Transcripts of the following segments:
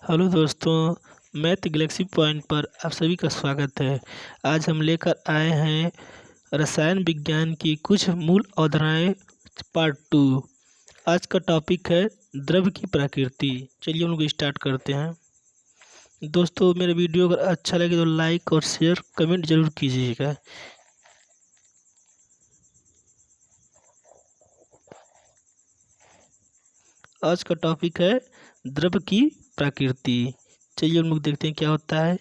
Hello दोस्तों, math Galaxy point पर आप सभी का स्वागत है। आज हम लेकर आए हैं रसायन विज्ञान की कुछ मूल अवधारणाएं पार्ट 2। आज का टॉपिक है द्रव की प्रकृति। चलिए हम लोग स्टार्ट करते हैं। दोस्तों, मेरा वीडियो अगर अच्छा लगे तो लाइक और शेयर कमेंट जरूर कीजिएगा। आज का टॉपिक है द्रव की प्रकृति। चलिए हम लोग देखते हैं क्या होता है।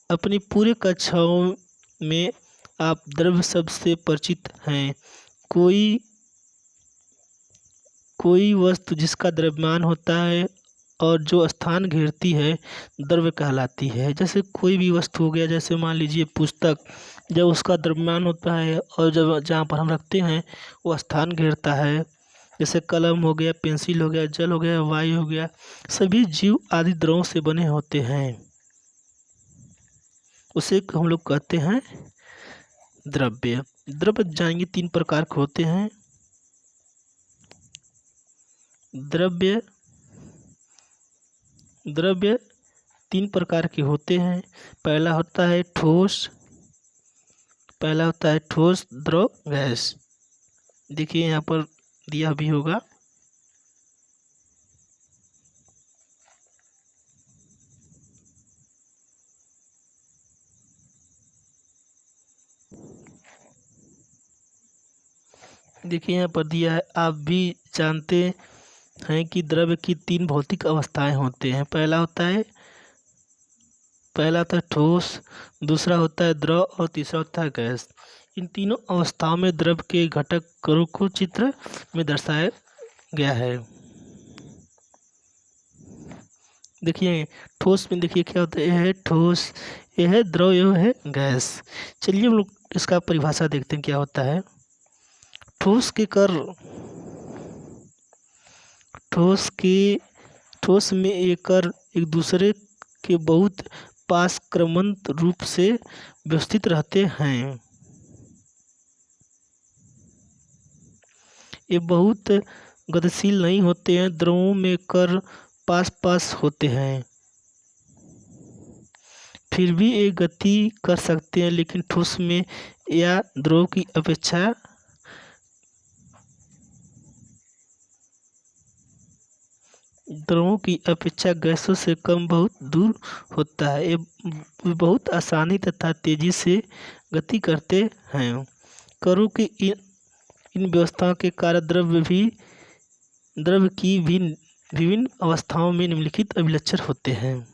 अपनी पूरे कक्षाओं में आप द्रव्य शब्द से परिचित हैं। कोई कोई वस्तु जिसका द्रव्यमान होता है और जो स्थान घेरती है द्रव्य कहलाती है। जैसे कोई भी वस्तु हो गया, जैसे मान लीजिए पुस्तक, जब उसका द्रव्यमान होता है और जब जहाँ पर हम रखते हैं वो स्थान घेरता है। जैसे कलम हो गया, पेंसिल हो गया, जल हो गया, वायु हो गया, सभी जीव आदि द्रवों से बने होते हैं। उसे हम लोग कहते हैं द्रव्य। द्रव्य जानेंगे 3 प्रकार के होते हैं। द्रव्य द्रव्य 3 प्रकार के होते हैं। पहला होता है ठोस, द्रव, गैस। देखिए यहाँ पर दिया भी होगा। देखिए यहाँ पर दिया है। आप भी जानते हैं कि द्रव्य की 3 भौतिक अवस्थाएं होते हैं। पहला होता है ठोस, दूसरा होता है द्रव और तीसरा होता है गैस। इन तीनों अवस्थाओं में द्रव्य के घटक कणों को चित्र में दर्शाया गया है। देखिए ठोस में देखिए क्या होता है। यह है ठोस, यह है द्रव, यह है गैस। चलिए हम लोग इसका परिभाषा देखते हैं क्या होता है। ठोस के कर ठोस के ठोस में ये कण एक दूसरे के बहुत पास क्रमबद्ध रूप से व्यवस्थित रहते हैं। ये बहुत गतिशील नहीं होते हैं। द्रवों में कण पास पास होते हैं, फिर भी ये गति कर सकते हैं, लेकिन ठोस में या द्रव की अपेक्षा गैसों से कम बहुत दूर होता है। ये बहुत आसानी तथा तेजी से गति करते हैं। कणों की इन व्यवस्थाओं के कारण द्रव्य की भी विभिन्न अवस्थाओं में निम्नलिखित अभिलक्षण होते हैं।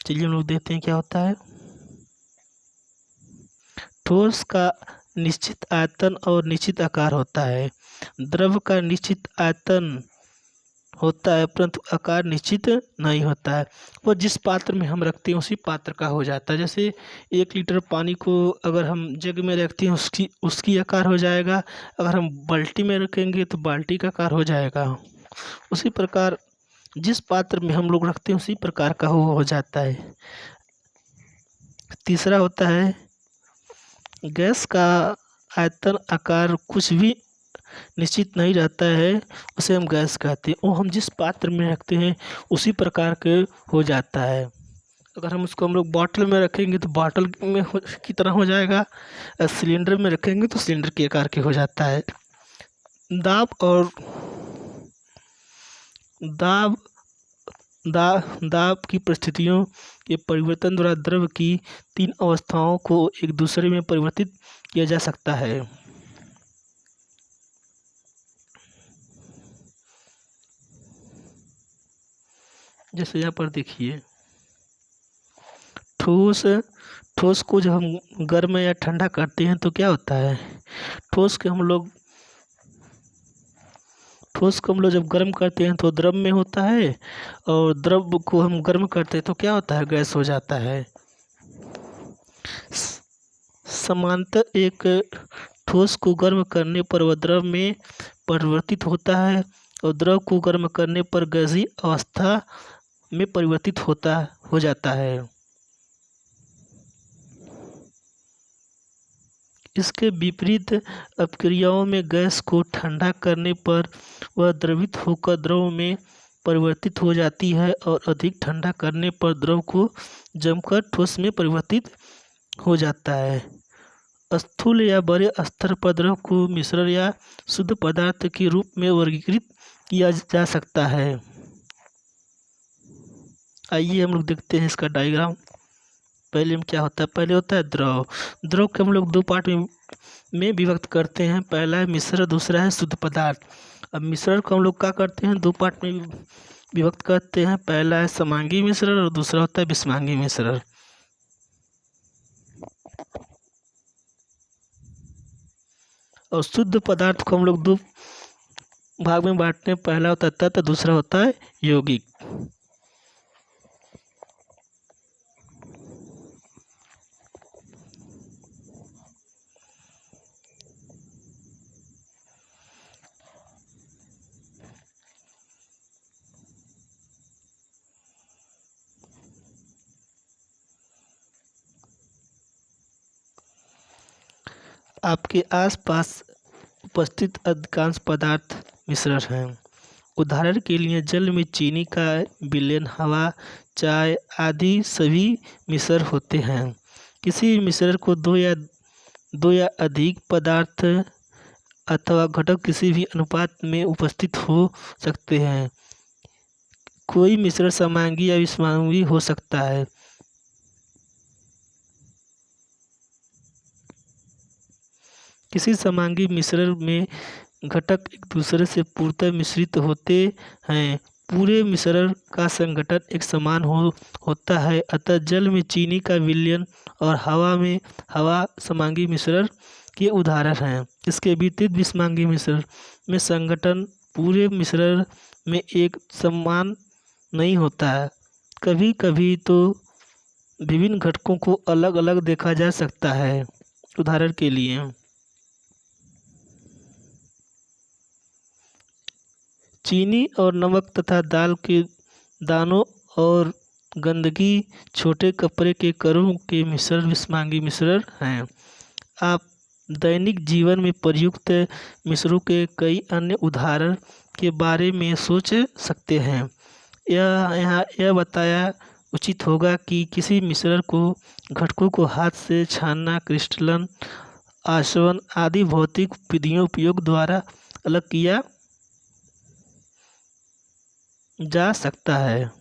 चलिए हम लोग देखते हैं क्या होता है। ठोस का निश्चित आयतन और निश्चित आकार होता है। द्रव का निश्चित आयतन होता है परंतु आकार निश्चित नहीं होता है। वो जिस पात्र में हम रखते हैं उसी पात्र का हो जाता है। जैसे 1 लीटर पानी को अगर हम जग में रखते हैं उसकी आकार हो जाएगा। अगर हम बाल्टी में रखेंगे तो बाल्टी का आकार हो जाएगा। उसी प्रकार जिस पात्र में हम लोग रखते हैं उसी प्रकार का हो जाता है। तीसरा होता है गैस का आयतन, आकार कुछ भी निश्चित नहीं रहता है, उसे हम गैस कहते हैं। वो हम जिस पात्र में रखते हैं उसी प्रकार के हो जाता है। अगर हम उसको हम लोग बॉटल में रखेंगे तो बॉटल में की तरह हो जाएगा। सिलेंडर में रखेंगे तो सिलेंडर के आकार के हो जाता है। दाब और दाब दाब की परिस्थितियों के परिवर्तन द्वारा द्रव की 3 अवस्थाओं को एक दूसरे में परिवर्तित किया जा सकता है। जैसे यहाँ पर देखिए ठोस को जब हम गर्म या ठंडा करते हैं तो क्या होता है। ठोस को हम लोग जब गर्म करते हैं तो द्रव में होता है, और द्रव को हम गर्म करते हैं तो क्या होता है, गैस हो जाता है। समांतर एक ठोस को गर्म करने पर वह द्रव में परिवर्तित होता है और द्रव को गर्म करने पर गैसीय अवस्था में परिवर्तित हो जाता है। इसके विपरीत अपक्रियाओं में गैस को ठंडा करने पर वह द्रवित होकर द्रव में परिवर्तित हो जाती है और अधिक ठंडा करने पर द्रव को जमकर ठोस में परिवर्तित हो जाता है। स्थूल या बड़े स्तर पर द्रव को मिश्रण या शुद्ध पदार्थ के रूप में वर्गीकृत किया जा सकता है। आइए हम लोग देखते हैं इसका डायग्राम। पहले में क्या होता है, पहले होता है द्रव। द्रव को हम लोग दो पार्ट में विभक्त करते हैं, पहला है मिश्रण, दूसरा है शुद्ध पदार्थ। अब मिश्रण को हम लोग क्या करते हैं, दो पार्ट में विभक्त करते हैं, पहला है समांगी मिश्रण और दूसरा होता है विषमांगी मिश्रण। और शुद्ध पदार्थ को हम लोग दो भाग में बांटते हैं, पहला होता है तत्व, दूसरा होता है यौगिक। आपके आसपास उपस्थित अधिकांश पदार्थ मिश्रण हैं। उदाहरण के लिए जल में चीनी का विलयन, हवा, चाय आदि सभी मिश्रण होते हैं। किसी मिश्रण को दो या अधिक पदार्थ अथवा घटक किसी भी अनुपात में उपस्थित हो सकते हैं। कोई मिश्रण समांगी या विषमांगी हो सकता है। किसी समांगी मिश्रण में घटक एक दूसरे से पूर्णतः मिश्रित होते हैं। पूरे मिश्रण का संगठन एक समान होता है। अतः जल में चीनी का विलयन और हवा में हवा समांगी मिश्रण के उदाहरण हैं। इसके विपरीत विषमांगी मिश्रण में संगठन पूरे मिश्रण में एक समान नहीं होता है। कभी कभी तो विभिन्न घटकों को अलग अलग देखा जा सकता है। उदाहरण के लिए चीनी और नमक तथा दाल के दानों और गंदगी, छोटे कपड़े के कणों के मिश्रण विषमांगी मिश्रण हैं। आप दैनिक जीवन में प्रयुक्त मिश्रणों के कई अन्य उदाहरण के बारे में सोच सकते हैं। यह बताया उचित होगा कि किसी मिश्रण को घटकों को हाथ से छानना, क्रिस्टलन, आसवन आदि भौतिक विधियों उपयोग द्वारा अलग किया जा सकता है।